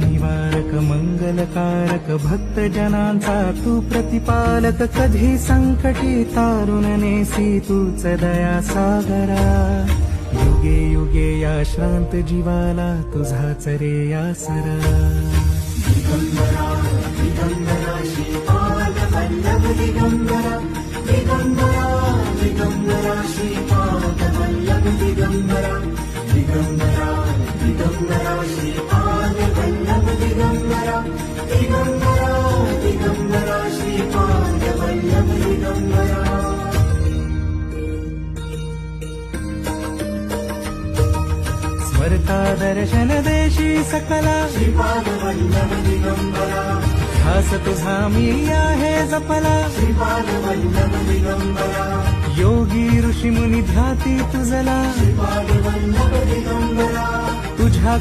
निवारक मंगलकारक भक्त जनांचा तू प्रतिपालक कधी संकटी तारुण नेसी तूच दया सागरा युगे युगे या श्रांत जीवाला तुझाच रे आसरा दिगंबरा दिगंबरा श्रीपाद वल्लभ दिगंबरा दिगंबरा दिगंबरा श्रीपाद वल्लभ दिगंबरा दिगंबरा दिगंबरा श्रीपाद वल्लभ दिगंबरा दिगंबरा दिगंबरा श्रीपाद वल्लभ दिगंबरा स्मरता दर्शन देशी सकला श्रीपाद वल्लभ दिगंबरा ध्यास तुझा मी आहे जपला श्रीपाद वल्लभ दिगंबरा योगी ऋषी मुनी ध्याती तुझला श्रीपाद वल्लभ दिगंबरा तुझ्या